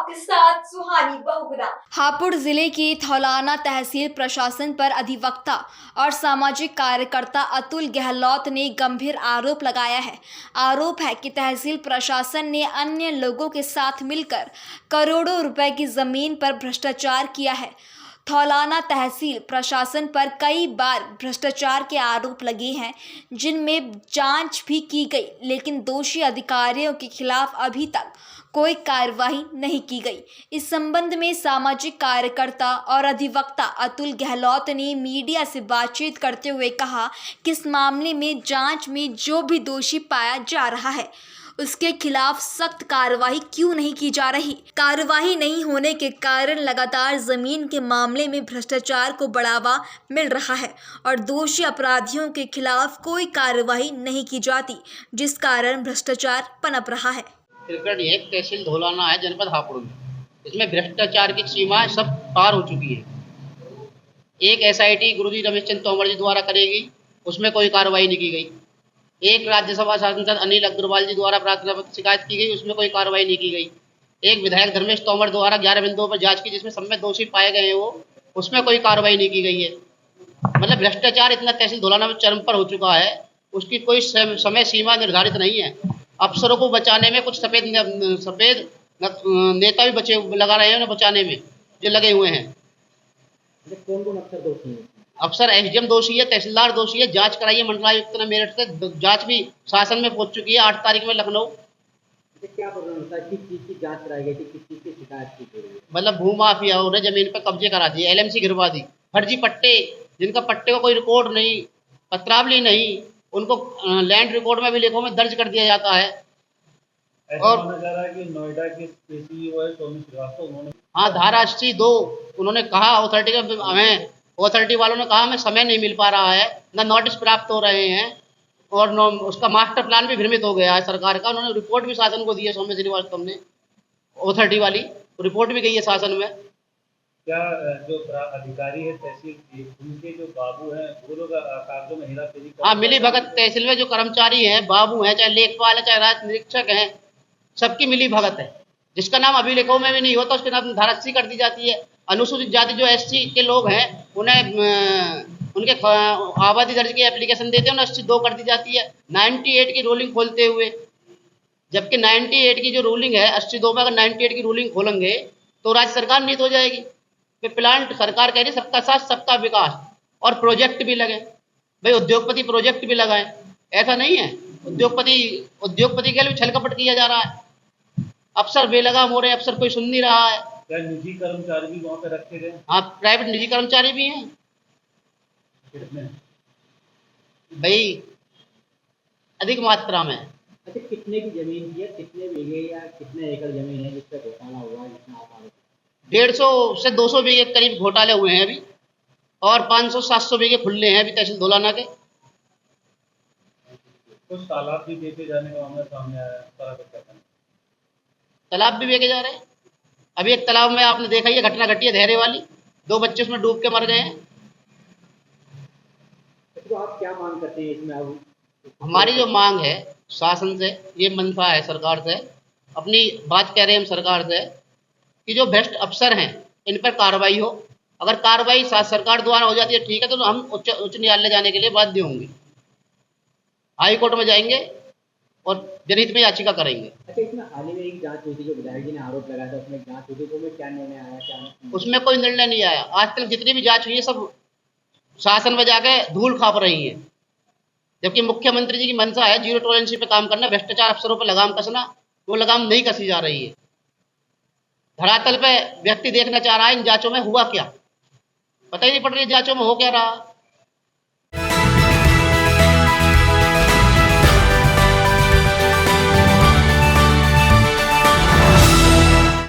आपके साथ सुहानी बहुगुना। हापुड़ जिले की थौलाना तहसील प्रशासन पर अधिवक्ता और सामाजिक कार्यकर्ता अतुल गहलोत ने गंभीर आरोप लगाया है। आरोप है कि तहसील प्रशासन ने अन्य लोगों के साथ मिलकर करोड़ों रुपए की जमीन पर भ्रष्टाचार किया है। थौलाना तहसील प्रशासन पर कई बार भ्रष्टाचार के आरोप लगे हैं, जिनमें जांच भी की गई, लेकिन दोषी अधिकारियों के खिलाफ अभी तक कोई कार्रवाई नहीं की गई। इस संबंध में सामाजिक कार्यकर्ता और अधिवक्ता अतुल गहलोत ने मीडिया से बातचीत करते हुए कहा कि इस मामले में जांच में जो भी दोषी पाया जा रहा है उसके खिलाफ सख्त कार्रवाई क्यों नहीं की जा रही। कार्रवाई नहीं होने के कारण लगातार जमीन के मामले में भ्रष्टाचार को बढ़ावा मिल रहा है और दोषी अपराधियों के खिलाफ कोई कार्रवाई नहीं की जाती, जिस कारण भ्रष्टाचार पनप रहा है। एक तहसील धौलाना है जनपद हापुड़ में। इसमें भ्रष्टाचार की सीमाएं सब पार हो चुकी है। एक एसआईटी गुरुजी रमेश चंद तोमर जी द्वारा करी गई, उसमें कोई कार्रवाई नहीं की गई। एक राज्यसभा सांसद अनिल अग्रवाल जी द्वारा प्रार्थना पत्र शिकायत की गई, उसमें कोई कार्रवाई नहीं की गई। एक विधायक धर्मेश तोमर द्वारा 11 बिंदुओं पर जांच की, जिसमें सब में दोषी पाए गए हैं वो, उसमें कोई कार्रवाई नहीं की गई है। मतलब भ्रष्टाचार इतना तहसील धौलाना में चरम पर हो चुका है, उसकी कोई समय सीमा निर्धारित नहीं है। अफसरों को बचाने में कुछ सफेद नेता भी बचे लगा रहे हैं उन्हें बचाने में, जो लगे हुए हैं। कौन कौन अफसर दोषी हैं? अफसर एसडीएम दोषी है, तहसीलदार दोषी है। जांच कराइए मंडलायुक्त ने मेरठ से, जांच भी शासन में पहुंच चुकी है 8 तारीख में लखनऊ। क्या प्रॉब्लम था? किस चीज की जांच कराई गई थी? किस चीज की शिकायत की गई? मतलब भूमाफियाओं ने जमीन पर कब्जे करा दिए, एलएमसी गिरवा दी, फर्जी पट्टे, जिनका पट्टे का कोई रिकॉर्ड नहीं, पत्रावली नहीं, उनको लैंड रिकॉर्ड में भी लेखों में दर्ज कर दिया जाता है। और जा रहा है कि नोएडा के सीईओ है स्वामी श्रीवास्तव, उन्होंने धारा 82 उन्होंने कहा अथॉरिटी वालों ने कहा हमें समय नहीं मिल पा रहा है, ना नोटिस प्राप्त हो रहे हैं, और उसका मास्टर प्लान भी भ्रमित हो गया है सरकार का। उन्होंने रिपोर्ट भी शासन को दी है, स्वामी श्रीवास्तव ने, अथॉरिटी वाली रिपोर्ट भी गई है शासन में। क्या जो अधिकारी है तहसील के, उनके जो बाबू हैं वो लोग कागजों में हेराफेरी? हाँ, मिली भगत तहसील में जो कर्मचारी हैं, बाबू हैं, चाहे लेखपाल है, चाहे राज निरीक्षक हैं, सबकी मिली भगत है। जिसका नाम अभिलेखों में भी नहीं होता उसके नाम धारा 80 कर दी जाती है। अनुसूचित जाति जो एससी के लोग हैं उन्हें उनके आबादी दर्ज की एप्लीकेशन देते हैं, उन्हें 82 कर दी जाती है 98 की रूलिंग खोलते हुए। जबकि 98 की जो रूलिंग है 82 में, अगर 98 की रूलिंग खोलेंगे तो राज्य सरकार नीत हो जाएगी। फिर प्लांट सरकार कह रही सबका साथ सबका विकास, और प्रोजेक्ट भी लगे। भाई उद्योगपति प्रोजेक्ट भी लगाए, ऐसा नहीं है। उद्योगपति के लिए छल कपट किया जा रहा है। अफसर बेलगाम हो रहे हैं, अफसर कोई सुन नहीं रहा है। क्या निजी कर्मचारी भी वहाँ पे रखे गए? हाँ, प्राइवेट निजी कर्मचारी भी हैं। कितने? भाई अधिक मात्रा में। अच्छा, कितने की जमीन की है? कितने बीघे या कितने एकड़ जमीन है जिससे घोटाला हुआ है? 150 से 200 बीघे करीब घोटाले हुए हैं अभी, और 500-700 बीघे खुले हैं अभी तहसील धौलाना के। कुछ तालाब भी बेचे जाने का मामला सामने आया है। तालाब भी बेचे जा रहे हैं। अभी एक तालाब में आपने देखा ये घटना घटी है धैर्य वाली, 2 बच्चे उसमें डूब के मर गए हैं। तो आप क्या मांग करते हैं इसमें? अब हमारी जो मांग है शासन से, ये मनसा है सरकार से, अपनी बात कह रहे हैं हम सरकार से कि जो भ्रष्ट अफसर हैं इन पर कार्रवाई हो। अगर कार्रवाई सरकार द्वारा हो जाती है ठीक है, तो हम उच्च न्यायालय जाने के लिए बाध्य होंगे, हाई कोर्ट में जाएंगे और जनहित में याचिका करेंगे। अच्छा, इसमें हाल ही में एक जांच हुई थी, जो विधायक जी ने आरोप लगाया था, उसमें जांच हुई थी, तो उसमें क्या निर्णय आया? क्या उसमें कोई निर्णय नहीं आया। आज तक जितनी भी जांच हुई है सब शासन में जाके धूल खाप रही है। जबकि मुख्यमंत्री जी की मंशा है जीरो टॉलरेंस पे काम करना, भ्रष्टाचार अफसरों पर लगाम कसना, वो लगाम नहीं कसी जा रही है। धरातल पे व्यक्ति देखना चाह रहा है इन जांचों में हुआ क्या, पता ही नहीं पड़ रही जांचों में हो क्या रहा।